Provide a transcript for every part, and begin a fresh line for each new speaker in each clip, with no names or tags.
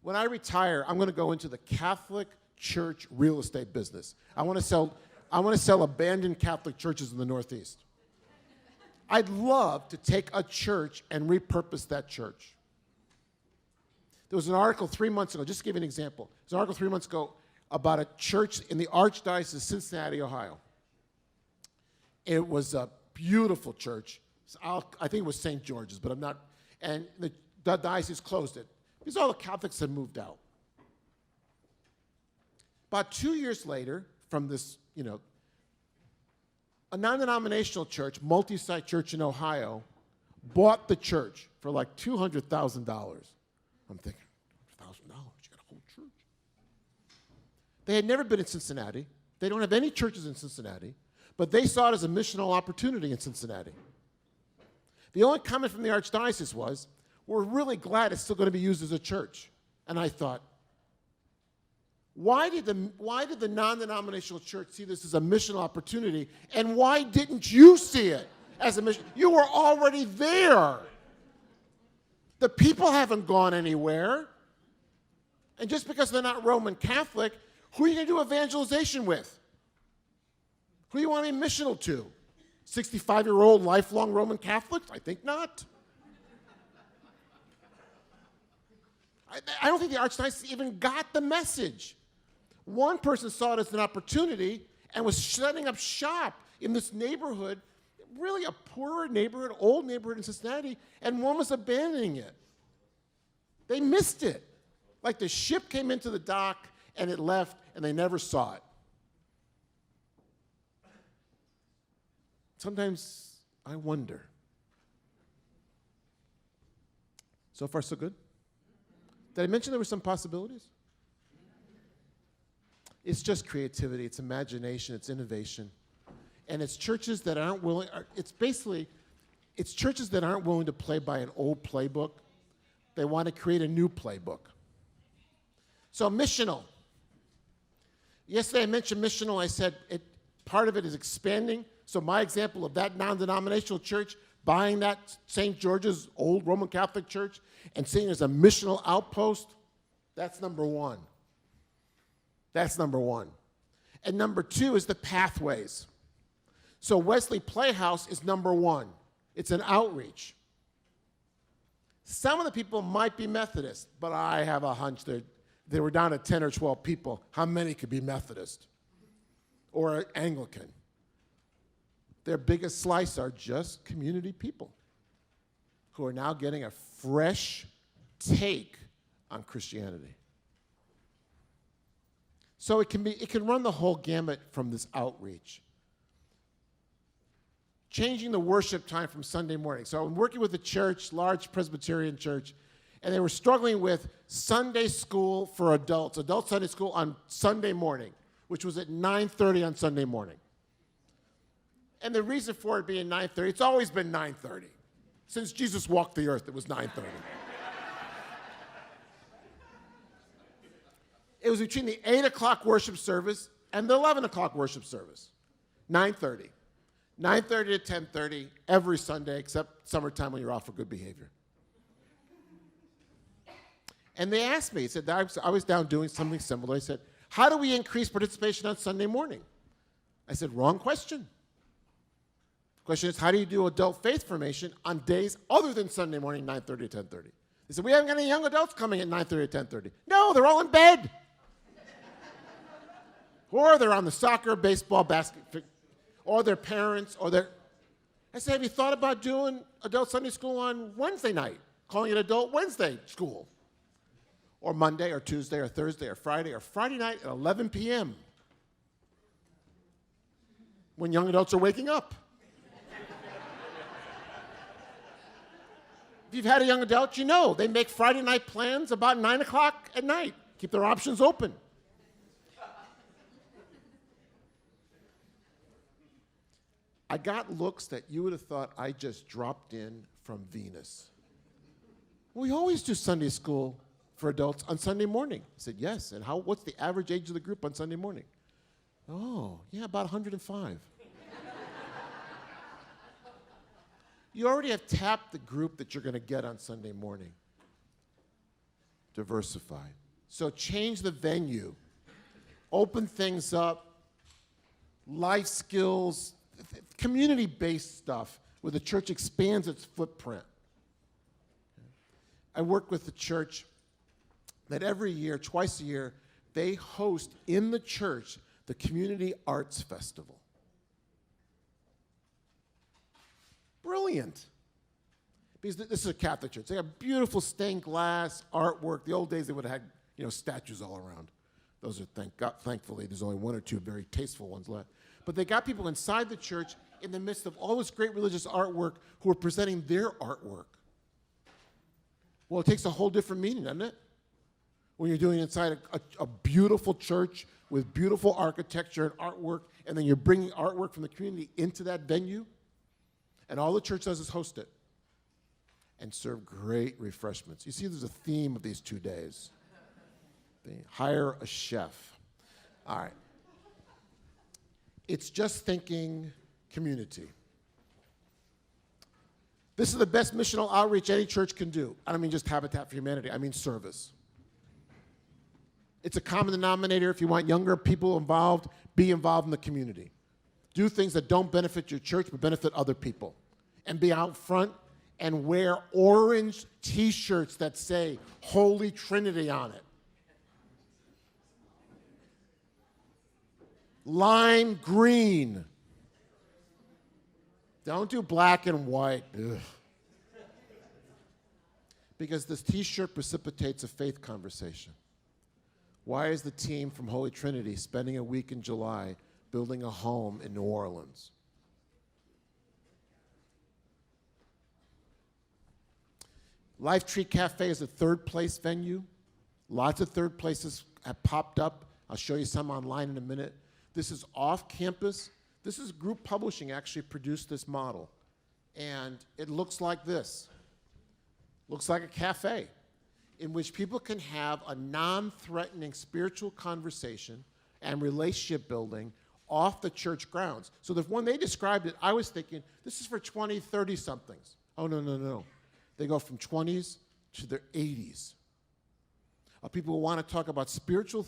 when I retire, I'm going to go into the Catholic Church real estate business. I want to sell abandoned Catholic churches in the Northeast. I'd love to take a church and repurpose that church. There was an article 3 months ago, just to give you an example. There was an article 3 months ago about a church in the Archdiocese of Cincinnati, Ohio. It was a beautiful church. I think it was St. George's, but I'm not. And the diocese closed it because all the Catholics had moved out. About 2 years later, from this, a non-denominational church, multi-site church in Ohio, bought the church for like $200,000. I'm thinking, $1,000, you got a whole church. They had never been in Cincinnati. They don't have any churches in Cincinnati, but they saw it as a missional opportunity in Cincinnati. The only comment from the Archdiocese was, we're really glad it's still going to be used as a church. And I thought, why did the non-denominational church see this as a missional opportunity, and why didn't you see it as a mission? You were already there. The people haven't gone anywhere. And just because they're not Roman Catholic, who are you going to do evangelization with? Who do you want to be missional to? 65-year-old lifelong Roman Catholics? I think not. I don't think the Archdiocese even got the message. One person saw it as an opportunity and was setting up shop in this neighborhood, really a poorer neighborhood, old neighborhood in Cincinnati, and one was abandoning it. They missed it. Like the ship came into the dock and it left and they never saw it. Sometimes I wonder. So far, so good? Did I mention there were some possibilities? It's just creativity, it's imagination, it's innovation. And it's churches that aren't willing, it's churches that aren't willing to play by an old playbook. They want to create a new playbook. So missional. Yesterday I mentioned missional. I said part of it is expanding. So my example of that non-denominational church buying that St. George's old Roman Catholic church and seeing it as a missional outpost, that's number one. That's number one. And number two is the pathways. So Wesley Playhouse is number one. It's an outreach. Some of the people might be Methodist, but I have a hunch they were down to 10 or 12 people. How many could be Methodist or Anglican? Their biggest slice are just community people who are now getting a fresh take on Christianity. So it can run the whole gamut from this outreach. Changing the worship time from Sunday morning. So I'm working with a church, large Presbyterian church, and they were struggling with Sunday school for adults, adult Sunday school on Sunday morning, which was at 9:30 on Sunday morning. And the reason for it being 9:30, it's always been 9:30. Since Jesus walked the earth, it was 9:30. It was between the 8 o'clock worship service and the 11 o'clock worship service. 9:30. 9:30 to 10:30 every Sunday, except summertime when you're off for good behavior. And they asked me, said I was down doing something similar. I said, how do we increase participation on Sunday morning? I said, wrong question. The question is, how do you do adult faith formation on days other than Sunday morning, 9:30 to 10:30? They said, we haven't got any young adults coming at 9:30 to 10:30. No, they're all in bed. Or they're on the soccer, baseball, basketball, or their parents, or their... I said, have you thought about doing adult Sunday school on Wednesday night, calling it Adult Wednesday School? Or Monday, or Tuesday, or Thursday, or Friday night at 11 p.m. when young adults are waking up. If you've had a young adult, you know they make Friday night plans about 9 o'clock at night. Keep their options open. I got looks that you would have thought I just dropped in from Venus. We always do Sunday school for adults on Sunday morning. I said, yes. And what's the average age of the group on Sunday morning? Oh, yeah, about 105. You already have tapped the group that you're going to get on Sunday morning. diversify. So change the venue. Open things up. Life skills, community-based stuff where the church expands its footprint. I work with the church that every year, twice a year, they host in the church the Community Arts Festival. Brilliant. Because this is a Catholic church. They have beautiful stained glass artwork. The old days they would have had, statues all around. Those are, thankfully, there's only one or two very tasteful ones left. But they got people inside the church in the midst of all this great religious artwork who are presenting their artwork. Well, it takes a whole different meaning, doesn't it? When you're doing it inside a beautiful church with beautiful architecture and artwork, and then you're bringing artwork from the community into that venue, and all the church does is host it and serve great refreshments. You see, there's a theme of these 2 days. They hire a chef. All right. It's just thinking community. This is the best missional outreach any church can do. I don't mean just Habitat for Humanity. I mean service. It's a common denominator. If you want younger people involved, be involved in the community. Do things that don't benefit your church but benefit other people. And be out front and wear orange T-shirts that say Holy Trinity on it. Lime green. Don't do black and white. Ugh. Because this T-shirt precipitates a faith conversation. Why is the team from Holy Trinity spending a week in July building a home in New Orleans? Life Tree Cafe is a third place venue. Lots of third places have popped up. I'll show you some online in a minute. This is off campus. This is Group Publishing actually produced this model. And it looks like this. Looks like a cafe in which people can have a non-threatening spiritual conversation and relationship building off the church grounds. So when they described it, I was thinking, this is for 20, 30-somethings. Oh, no. They go from 20s to their 80s. People who want to talk about spiritually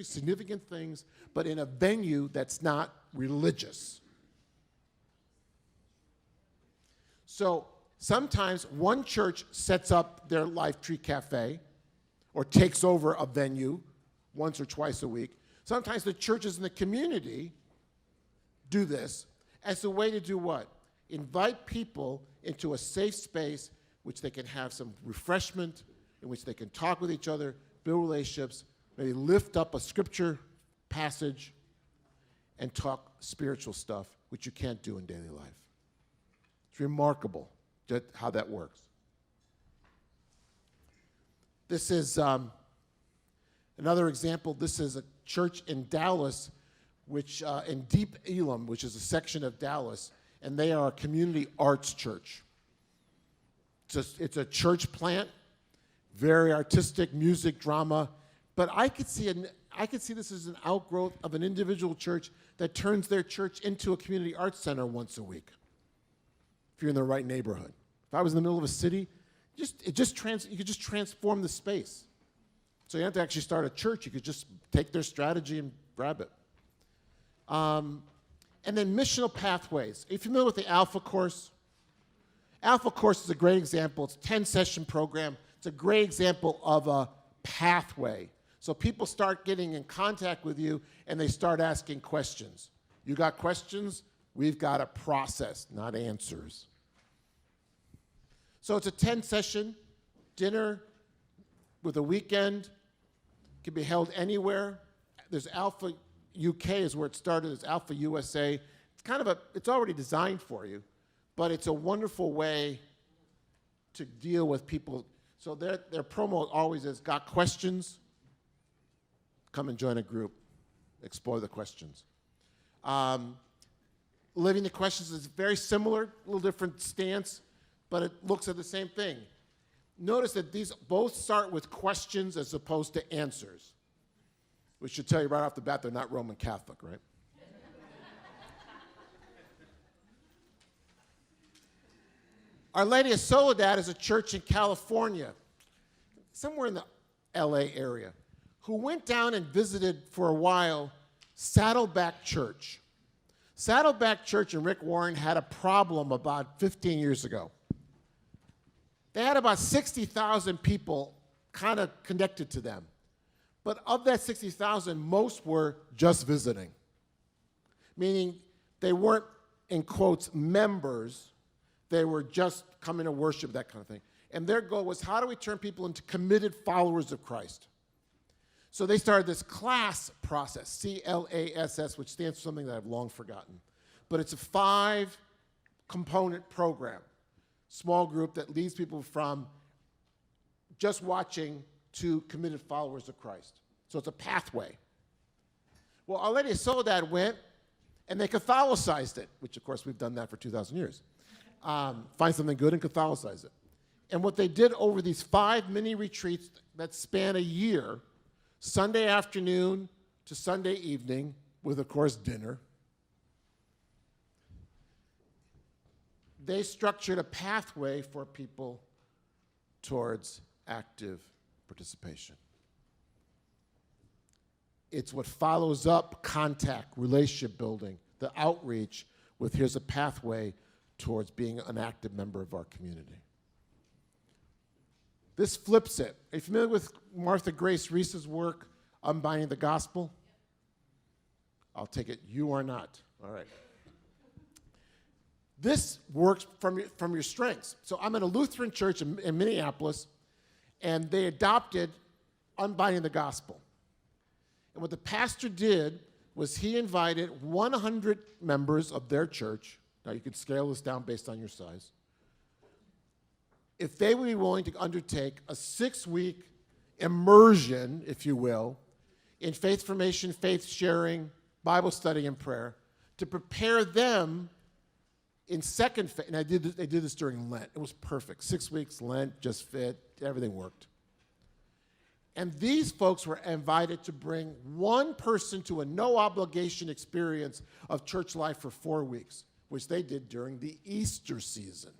significant things, but in a venue that's not religious. So sometimes one church sets up their Life Tree Cafe or takes over a venue once or twice a week. Sometimes the churches in the community do this as a way to do what? Invite people into a safe space which they can have some refreshment, in which they can talk with each other, build relationships, maybe lift up a scripture passage, and talk spiritual stuff, which you can't do in daily life. It's remarkable how that works. This is another example. This is a church in Dallas, in Deep Elam, which is a section of Dallas, and they are a community arts church. It's a church plant, very artistic, music, drama, but I could see this as an outgrowth of an individual church that turns their church into a community arts center once a week, if you're in the right neighborhood. If I was in the middle of a city, you could just transform the space. So you don't have to actually start a church. You could just take their strategy and grab it. And then missional pathways. Are you familiar with the Alpha course? Alpha course is a great example. It's a 10-session program. It's a great example of a pathway. So people start getting in contact with you, and they start asking questions. You got questions? We've got a process, not answers. So it's a 10-session dinner with a weekend. It can be held anywhere. There's Alpha UK is where it started. There's Alpha USA. It's already designed for you, but it's a wonderful way to deal with people. So their promo always is, got questions? Come and join a group. Explore the questions. Living the Questions is very similar, a little different stance, but it looks at the same thing. Notice that these both start with questions as opposed to answers, which should tell you right off the bat they're not Roman Catholic, right? Our Lady of Soledad is a church in California, somewhere in the LA area, who went down and visited for a while Saddleback Church. Saddleback Church and Rick Warren had a problem about 15 years ago. They had about 60,000 people kind of connected to them. But of that 60,000, most were just visiting, meaning they weren't, in quotes, members. They were just coming to worship, that kind of thing. And their goal was, how do we turn people into committed followers of Christ? So they started this class process, CLASS, which stands for something that I've long forgotten. But it's a 5-component program, small group that leads people from just watching to committed followers of Christ. So it's a pathway. Well, Our Lady of Soledad went, and they Catholicized it, which, of course, we've done that for 2,000 years. Find something good and Catholicize it. And what they did over these 5 mini retreats that span a year, Sunday afternoon to Sunday evening, with, of course, dinner, they structured a pathway for people towards active participation. It's what follows up contact, relationship building, the outreach with here's a pathway towards being an active member of our community. This flips it. Are you familiar with Martha Grace Reese's work, Unbinding the Gospel? I'll take it you are not. All right. This works from your strengths. So I'm in a Lutheran church in Minneapolis, and they adopted Unbinding the Gospel. And what the pastor did was he invited 100 members of their church. Now, you could scale this down based on your size. If they would be willing to undertake a 6-week immersion, if you will, in faith formation, faith sharing, Bible study, and prayer, to prepare them in second phase. And they did this during Lent. It was perfect. 6 weeks, Lent, just fit, everything worked. And these folks were invited to bring one person to a no-obligation experience of church life for 4 weeks, which they did during the Easter season.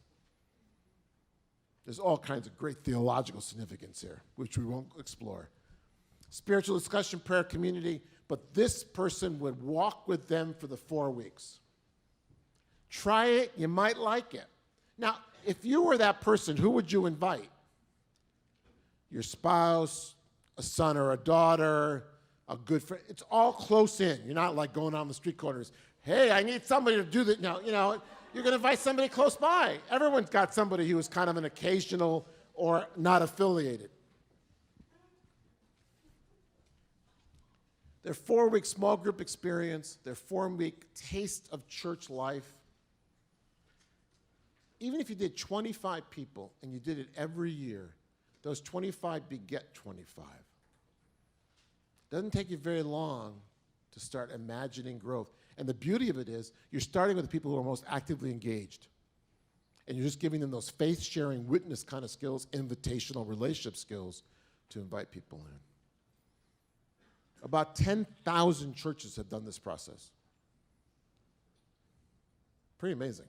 There's all kinds of great theological significance here, which we won't explore. Spiritual discussion, prayer, community, but this person would walk with them for the 4 weeks. Try it, you might like it. Now, if you were that person, who would you invite? Your spouse, a son or a daughter, a good friend. It's all close in. You're not like going on the street corners. Hey, I need somebody to do that. No, you're going to invite somebody close by. Everyone's got somebody who is kind of an occasional or not affiliated. Their 4-week small group experience, their 4-week taste of church life. Even if you did 25 people and you did it every year, those 25 beget 25. Doesn't take you very long to start imagining growth. And the beauty of it is you're starting with the people who are most actively engaged. And you're just giving them those faith-sharing, witness kind of skills, invitational relationship skills to invite people in. About 10,000 churches have done this process. Pretty amazing.